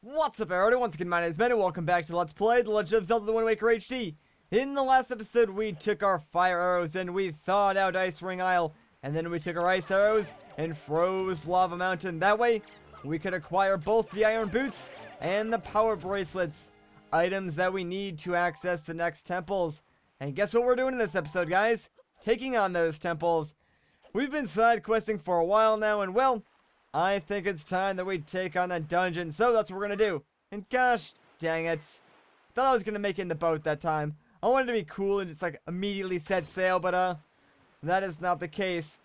What's up, everybody? Once again, my name is Ben, and welcome back to Let's Play The Legend of Zelda The Wind Waker HD. In the last episode, we took our fire arrows and we thawed out Ice Ring Isle, and then we took our ice arrows and froze Lava Mountain. That way, we could acquire both the iron boots and the power bracelets, items that we need to access the next temples. And guess what we're doing in this episode, guys? Taking on those temples. We've been side questing for a while now, and well, I think it's time that we take on a dungeon, so that's what we're gonna do. And gosh dang it, thought I was gonna make it in the boat that time. I wanted to be cool and just like immediately set sail, but that is not the case.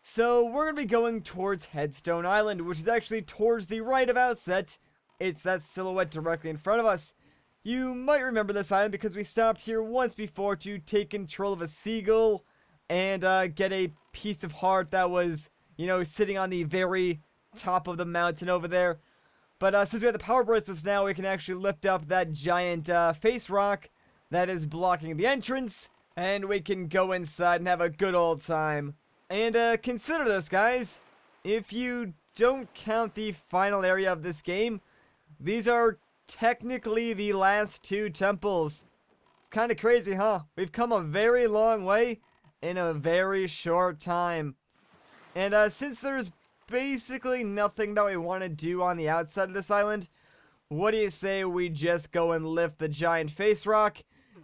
So we're gonna be going towards Headstone Island, which is actually towards the right of Outset. It's that silhouette directly in front of us. You might remember this island because we stopped here once before to take control of a seagull and get a piece of heart that was, you know, sitting on the very top of the mountain over there. But since we have the power bracelets now, we can actually lift up that giant face rock that is blocking the entrance, and we can go inside and have a good old time. And consider this, guys. If you don't count the final area of this game, these are technically the last two temples. It's kind of crazy, huh? We've come a very long way in a very short time. And since there's basically nothing that we want to do on the outside of this island, what do you say we just go and lift the giant face rock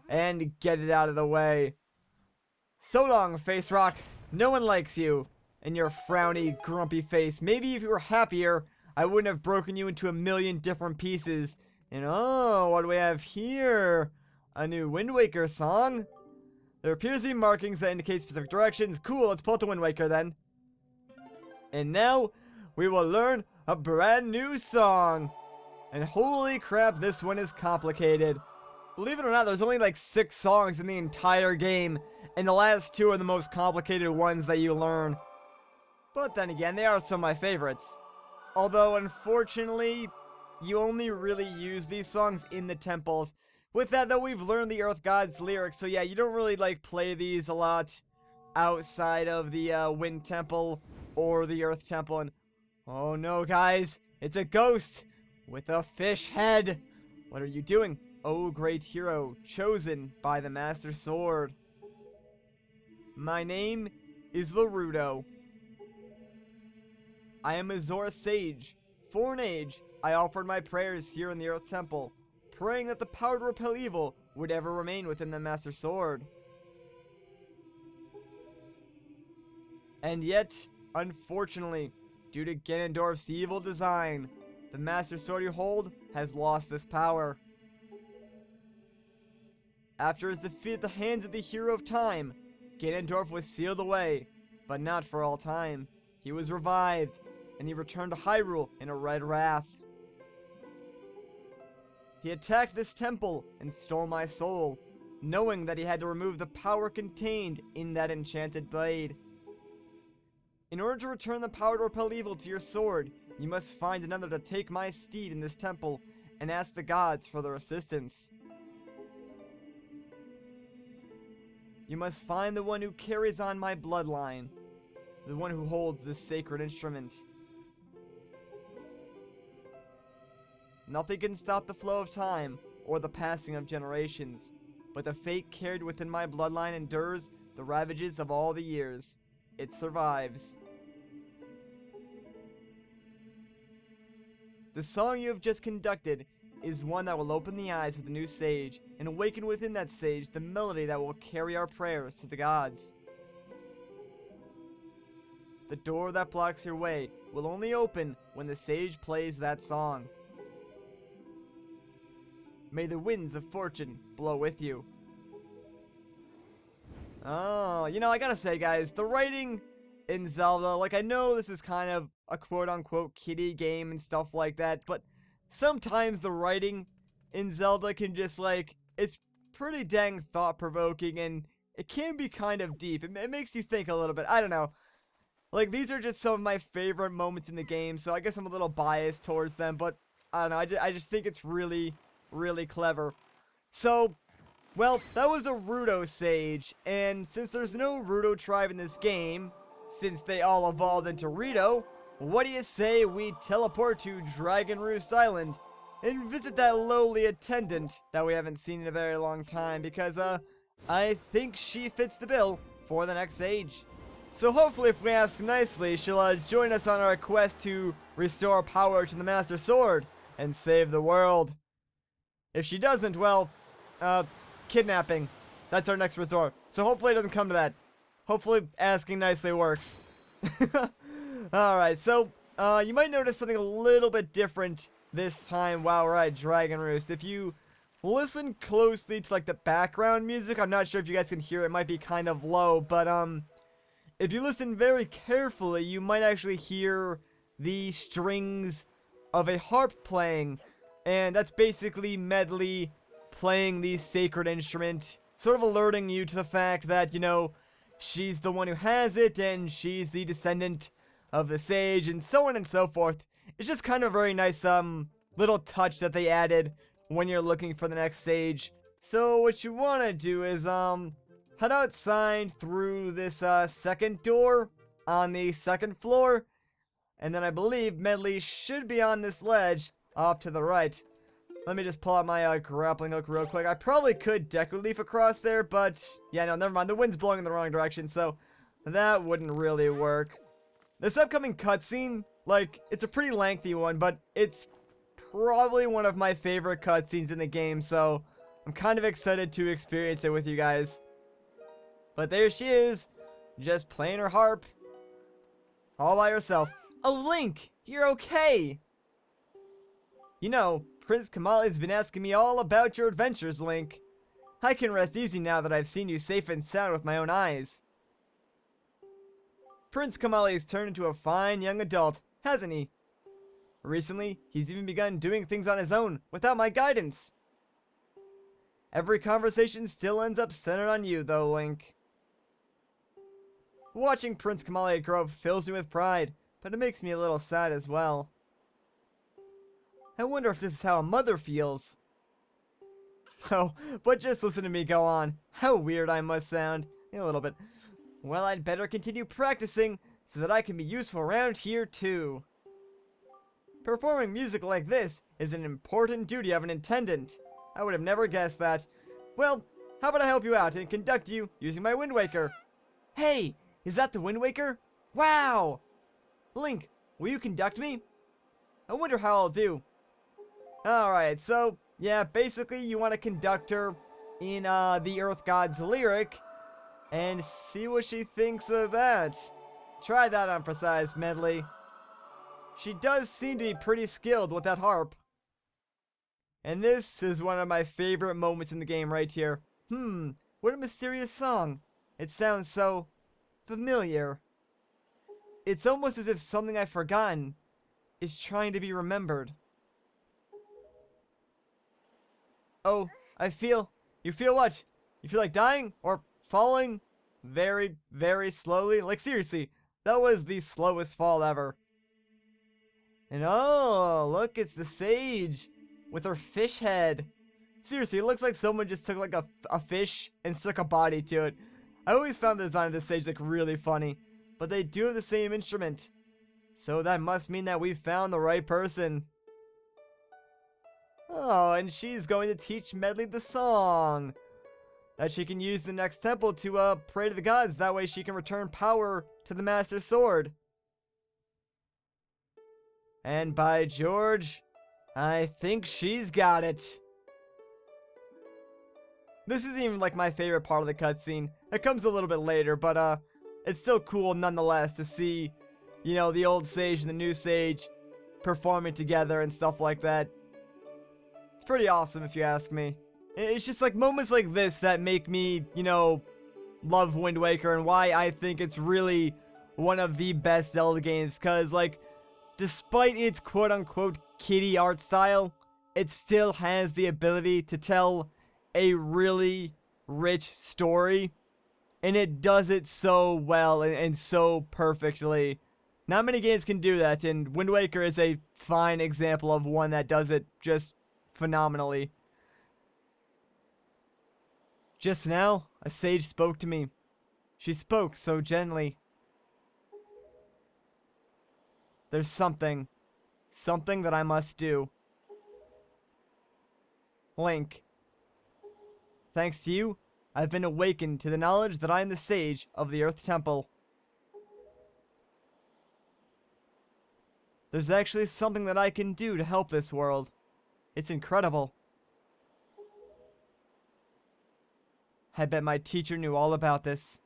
and get it out of the way? So long, face rock. No one likes you and your frowny, grumpy face. Maybe if you were happier, I wouldn't have broken you into a million different pieces. And oh, what do we have here? A new Wind Waker song? There appears to be markings that indicate specific directions. Cool, let's pull out the Wind Waker then. And now, we will learn a brand new song. And holy crap, this one is complicated. Believe it or not, there's only like 6 songs in the entire game, and the last 2 are the most complicated ones that you learn. But then again, they are some of my favorites. Although, unfortunately, you only really use these songs in the temples. With that, though, we've learned the Earth God's lyrics, so yeah, you don't really like play these a lot outside of the Wind Temple or the Earth Temple. And oh no, guys, it's a ghost with a fish head. What are you doing, oh great hero, chosen by the Master Sword? My name is Larudo. I am a Zora sage. For an age, I offered my prayers here in the Earth Temple, praying that the power to repel evil would ever remain within the Master Sword. And yet, unfortunately, due to Ganondorf's evil design, the Master Sword you hold has lost this power. After his defeat at the hands of the Hero of Time, Ganondorf was sealed away, but not for all time. He was revived, and he returned to Hyrule in a red wrath. He attacked this temple and stole my soul, knowing that he had to remove the power contained in that enchanted blade. In order to return the power to repel evil to your sword, you must find another to take my steed in this temple and ask the gods for their assistance. You must find the one who carries on my bloodline, the one who holds this sacred instrument. Nothing can stop the flow of time or the passing of generations, but the fate carried within my bloodline endures the ravages of all the years. It survives. The song you have just conducted is one that will open the eyes of the new sage and awaken within that sage the melody that will carry our prayers to the gods. The door that blocks your way will only open when the sage plays that song. May the winds of fortune blow with you. Oh, you know, I gotta say, guys, the writing in Zelda, like, I know this is kind of a quote-unquote kiddie game and stuff like that, but sometimes the writing in Zelda can just, like, it's pretty dang thought-provoking, and it can be kind of deep. It makes you think a little bit. I don't know. Like, these are just some of my favorite moments in the game, so I guess I'm a little biased towards them, but I don't know, I just think it's really, really clever. So, well, that was a Rudo Sage, and since there's no Rudo tribe in this game, since they all evolved into Rito, what do you say we teleport to Dragon Roost Island and visit that lowly attendant that we haven't seen in a very long time, because, I think she fits the bill for the next stage. So hopefully, if we ask nicely, she'll, join us on our quest to restore power to the Master Sword and save the world. If she doesn't, well, kidnapping. That's our next resort. So hopefully it doesn't come to that. Hopefully asking nicely works. Alright, so, you might notice something a little bit different this time while we're at Dragon Roost. If you listen closely to, like, the background music, I'm not sure if you guys can hear it. It might be kind of low, but, if you listen very carefully, you might actually hear the strings of a harp playing. And that's basically Medli playing the sacred instrument, sort of alerting you to the fact that, you know, she's the one who has it, and she's the descendant of the sage, and so on and so forth. It's just kind of a very nice, little touch that they added when you're looking for the next sage. So what you want to do is, head outside through this, second door on the second floor, and then I believe Medli should be on this ledge off to the right. Let me just pull out my, grappling hook real quick. I probably could deco leaf across there, but, yeah, no, never mind. The wind's blowing in the wrong direction, so that wouldn't really work. This upcoming cutscene, like, it's a pretty lengthy one, but it's probably one of my favorite cutscenes in the game, so I'm kind of excited to experience it with you guys. But there she is, just playing her harp, all by herself. Oh, Link, you're okay! You know, Prince Kamali's been asking me all about your adventures, Link. I can rest easy now that I've seen you safe and sound with my own eyes. Prince Kamali's turned into a fine young adult, hasn't he? Recently, he's even begun doing things on his own, without my guidance. Every conversation still ends up centered on you, though, Link. Watching Prince Kamali grow up fills me with pride, but it makes me a little sad as well. I wonder if this is how a mother feels. Oh, but just listen to me go on. How weird I must sound. A little bit. Well, I'd better continue practicing so that I can be useful around here too. Performing music like this is an important duty of an attendant. I would have never guessed that. Well, how about I help you out and conduct you using my Wind Waker? Hey, is that the Wind Waker? Wow! Link, will you conduct me? I wonder how I'll do. Alright, so, yeah, basically you want to conduct her in the Earth God's lyric and see what she thinks of that. Try that on for size, Medli. She does seem to be pretty skilled with that harp. And this is one of my favorite moments in the game right here. What a mysterious song. It sounds so familiar. It's almost as if something I've forgotten is trying to be remembered. Oh, you feel what? You feel like dying? Or falling? Very, very slowly? Like seriously, that was the slowest fall ever. And oh, look, it's the sage with her fish head. Seriously, it looks like someone just took like a fish and stuck a body to it. I always found the design of this sage like really funny, but they do have the same instrument. So that must mean that we've found the right person. Oh, and she's going to teach Medli the song that she can use the next temple to pray to the gods. That way she can return power to the Master Sword. And by George, I think she's got it. This isn't even like my favorite part of the cutscene. It comes a little bit later, but it's still cool nonetheless to see, you know, the old sage and the new sage performing together and stuff like that. It's pretty awesome if you ask me. It's just like moments like this that make me, you know, love Wind Waker and why I think it's really one of the best Zelda games. Because, like, despite its quote-unquote kiddie art style, it still has the ability to tell a really rich story. And it does it so well and so perfectly. Not many games can do that, and Wind Waker is a fine example of one that does it just phenomenally. Just now, a sage spoke to me. She spoke so gently. There's something that I must do. Link. Thanks to you, I've been awakened to the knowledge that I am the sage of the Earth Temple. There's actually something that I can do to help this world. It's incredible. I bet my teacher knew all about this.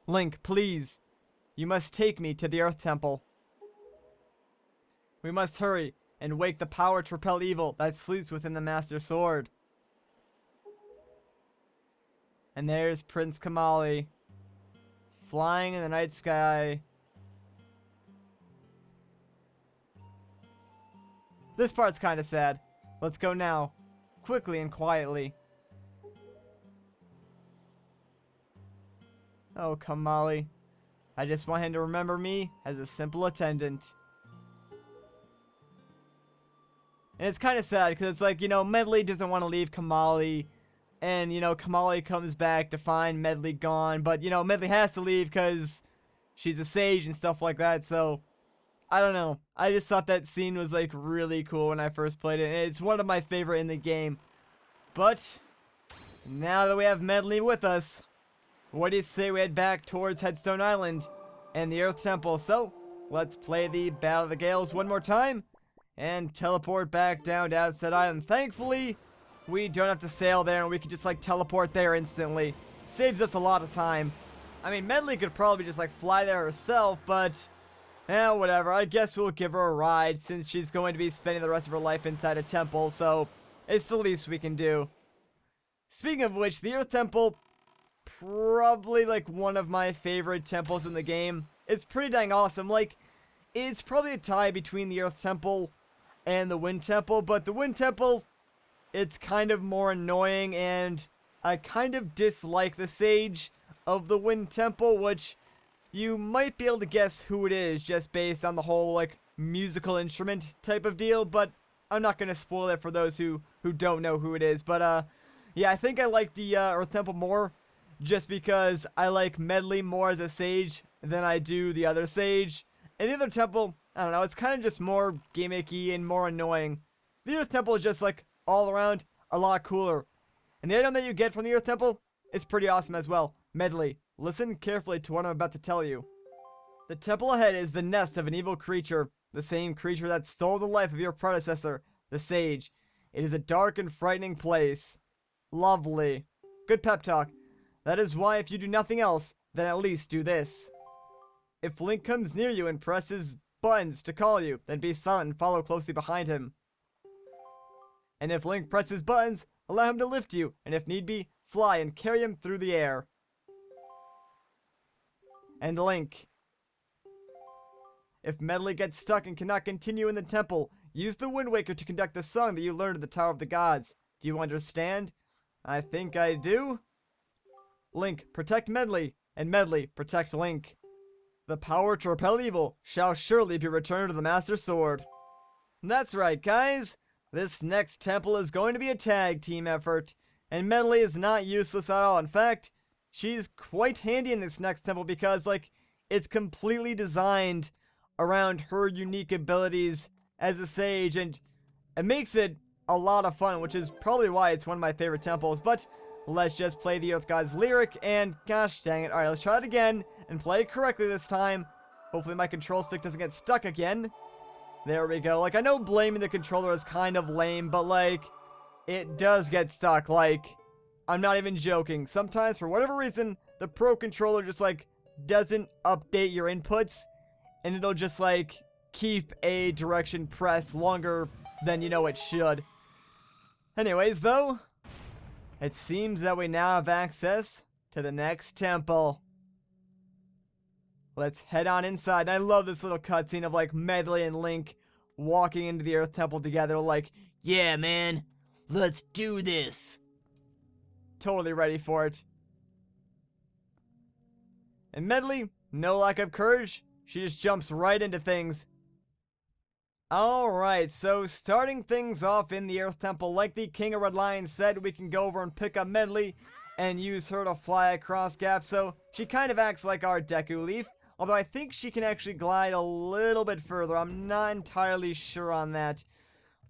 Link, please. You must take me to the Earth Temple. We must hurry and wake the power to repel evil that sleeps within the Master Sword. And there's Prince Kamali, flying in the night sky. This part's kind of sad. Let's go now, quickly and quietly. Oh, Kamali. I just want him to remember me as a simple attendant. And it's kind of sad because it's like, you know, Medli doesn't want to leave Kamali. And, you know, Kamali comes back to find Medli gone. But, you know, Medli has to leave because she's a sage and stuff like that. So, I don't know. I just thought that scene was, like, really cool when I first played it. And it's one of my favorite in the game. But, now that we have Medli with us, what do you say we head back towards Headstone Island and the Earth Temple? So, let's play the Battle of the Gales one more time and teleport back down to Outset Island. Thankfully, we don't have to sail there and we can just like teleport there instantly. Saves us a lot of time. I mean, Medli could probably just like fly there herself, but whatever. I guess we'll give her a ride since she's going to be spending the rest of her life inside a temple, so it's the least we can do. Speaking of which, the Earth Temple, probably like one of my favorite temples in the game. It's pretty dang awesome. Like, it's probably a tie between the Earth Temple and the Wind Temple, but the Wind Temple, it's kind of more annoying, and I kind of dislike the sage of the Wind Temple, which you might be able to guess who it is just based on the whole like musical instrument type of deal, but I'm not going to spoil it for those who don't know who it is. But yeah, I think I like the Earth Temple more just because I like Medli more as a sage than I do the other sage. And the other temple, I don't know, it's kind of just more gimmicky and more annoying. The Earth Temple is just like all around a lot cooler. And the item that you get from the Earth Temple is pretty awesome as well. Medli, listen carefully to what I'm about to tell you. The temple ahead is the nest of an evil creature, the same creature that stole the life of your predecessor, the sage. It is a dark and frightening place. Lovely. Good pep talk. That is why if you do nothing else, then at least do this. If Link comes near you and presses buttons to call you, then be silent and follow closely behind him. And if Link presses buttons, allow him to lift you, and if need be, fly and carry him through the air. And Link. If Medli gets stuck and cannot continue in the temple, use the Wind Waker to conduct the song that you learned at the Tower of the Gods. Do you understand? I think I do. Link, protect Medli, and Medli, protect Link. The power to repel evil shall surely be returned to the Master Sword. That's right, guys. This next temple is going to be a tag team effort, and Medli is not useless at all. In fact, she's quite handy in this next temple because, like, it's completely designed around her unique abilities as a sage, and it makes it a lot of fun, which is probably why it's one of my favorite temples. But let's just play the Earth God's lyric, and gosh dang it. Alright, let's try it again, and play it correctly this time. Hopefully my control stick doesn't get stuck again. There we go. Like, I know blaming the controller is kind of lame, but like, it does get stuck. Like, I'm not even joking. Sometimes, for whatever reason, the Pro Controller just like, doesn't update your inputs, and it'll just like, keep a direction pressed longer than you know it should. Anyways, though, it seems that we now have access to the next temple. Let's head on inside. I love this little cutscene of like Medli and Link walking into the Earth Temple together like, yeah man, let's do this. Totally ready for it. And Medli, no lack of courage, she just jumps right into things. Alright, so starting things off in the Earth Temple, like the King of Red Lion said, we can go over and pick up Medli and use her to fly across gaps, so she kind of acts like our Deku Leaf, although I think she can actually glide a little bit further. I'm not entirely sure on that.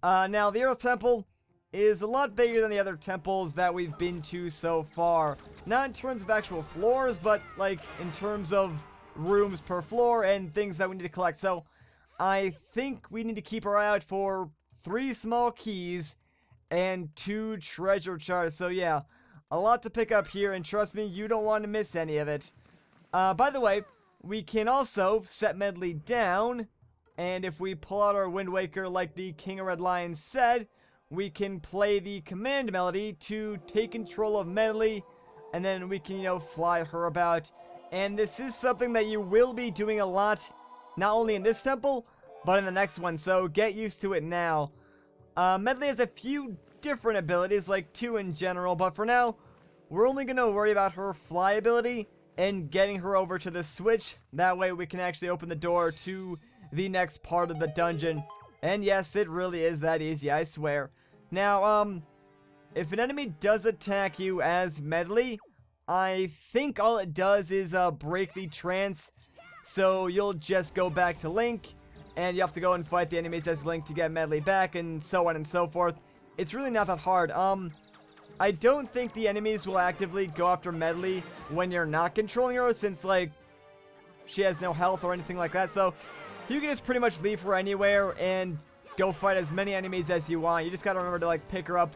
Now, the Earth Temple is a lot bigger than the other temples that we've been to so far. Not in terms of actual floors, but like in terms of rooms per floor and things that we need to collect. So I think we need to keep our eye out for 3 small keys and 2 treasure charts. So yeah, a lot to pick up here, and trust me, you don't want to miss any of it. By the way, we can also set Medli down, and if we pull out our Wind Waker like the King of Red Lions said, we can play the command melody to take control of Medli, and then we can, you know, fly her about. And this is something that you will be doing a lot, not only in this temple, but in the next one, so get used to it now. Medli has a few different abilities, like 2 in general, but for now, we're only going to worry about her fly ability and getting her over to the switch. That way we can actually open the door to the next part of the dungeon. And yes, it really is that easy, I swear. Now, if an enemy does attack you as Medli, I think all it does is break the trance. So you'll just go back to Link, and you have to go and fight the enemies as Link to get Medli back, and so on and so forth. It's really not that hard. I don't think the enemies will actively go after Medli when you're not controlling her, since, like, she has no health or anything like that. So you can just pretty much leave her anywhere and go fight as many enemies as you want. You just gotta remember to, like, pick her up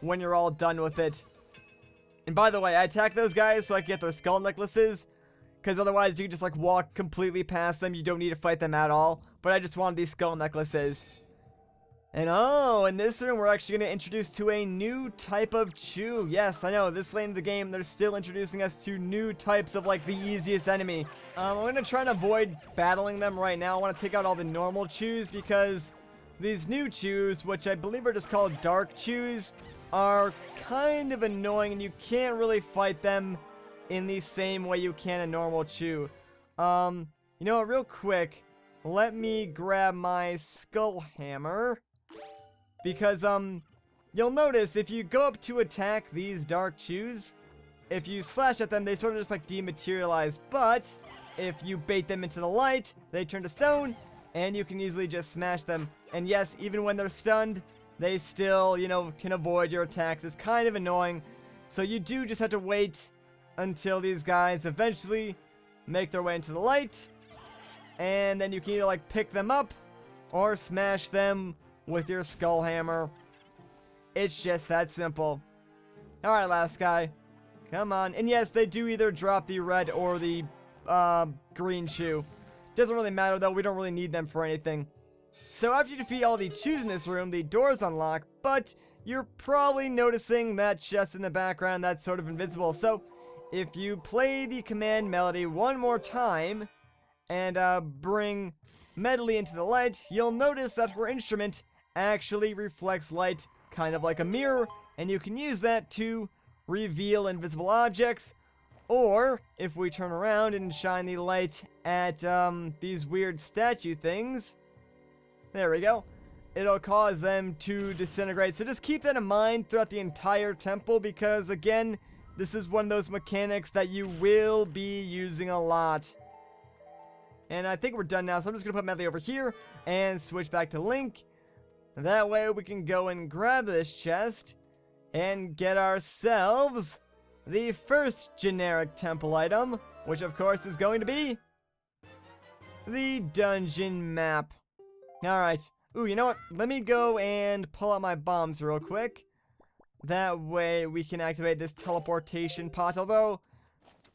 when you're all done with it. And by the way, I attacked those guys so I could get their skull necklaces, because otherwise you could just, like, walk completely past them. You don't need to fight them at all. But I just wanted these skull necklaces. And oh, in this room, we're actually going to introduce to a new type of chew. Yes, I know, this late in the game, they're still introducing us to new types of, like, the easiest enemy. I'm going to try and avoid battling them right now. I want to take out all the normal chews, because these new chews, which I believe are just called dark chews, are kind of annoying, and you can't really fight them in the same way you can a normal chew. You know what, real quick, let me grab my skull hammer. Because, you'll notice if you go up to attack these dark chews, if you slash at them, they sort of just, like, dematerialize. But if you bait them into the light, they turn to stone, and you can easily just smash them. And yes, even when they're stunned, they still, you know, can avoid your attacks. It's kind of annoying. So you do just have to wait until these guys eventually make their way into the light. And then you can either, like, pick them up or smash them with your skull hammer. It's just that simple. Alright, last guy. Come on. And yes, they do either drop the red or the green shoe. Doesn't really matter though, we don't really need them for anything. So after you defeat all the chews in this room, the doors unlock, but you're probably noticing that chest in the background that's sort of invisible. So if you play the command melody one more time and bring Medli into the light, you'll notice that her instrument actually reflects light, kind of like a mirror, and you can use that to reveal invisible objects. Or if we turn around and shine the light at these weird statue things, there we go, it'll cause them to disintegrate. So just keep that in mind throughout the entire temple, because again, this is one of those mechanics that you will be using a lot. And I think we're done now, so I'm just gonna put Medli over here and switch back to Link. That way we can go and grab this chest and get ourselves the first generic temple item, which of course is going to be the dungeon map. Alright. Ooh, you know what? Let me go and pull out my bombs real quick. That way we can activate this teleportation pot, although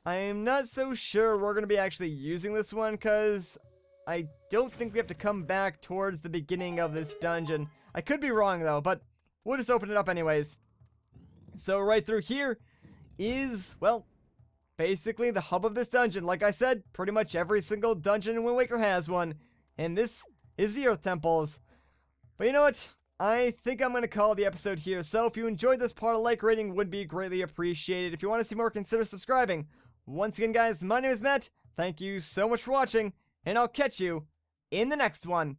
I'm not so sure we're going to be actually using this one, because I don't think we have to come back towards the beginning of this dungeon. I could be wrong though, but we'll just open it up anyways. So right through here is, well, basically the hub of this dungeon. Like I said, pretty much every single dungeon in Wind Waker has one. And this is the Earth Temples. But you know what? I think I'm going to call the episode here. So if you enjoyed this part, a like rating would be greatly appreciated. If you want to see more, consider subscribing. Once again, guys, my name is Matt. Thank you so much for watching, and I'll catch you in the next one.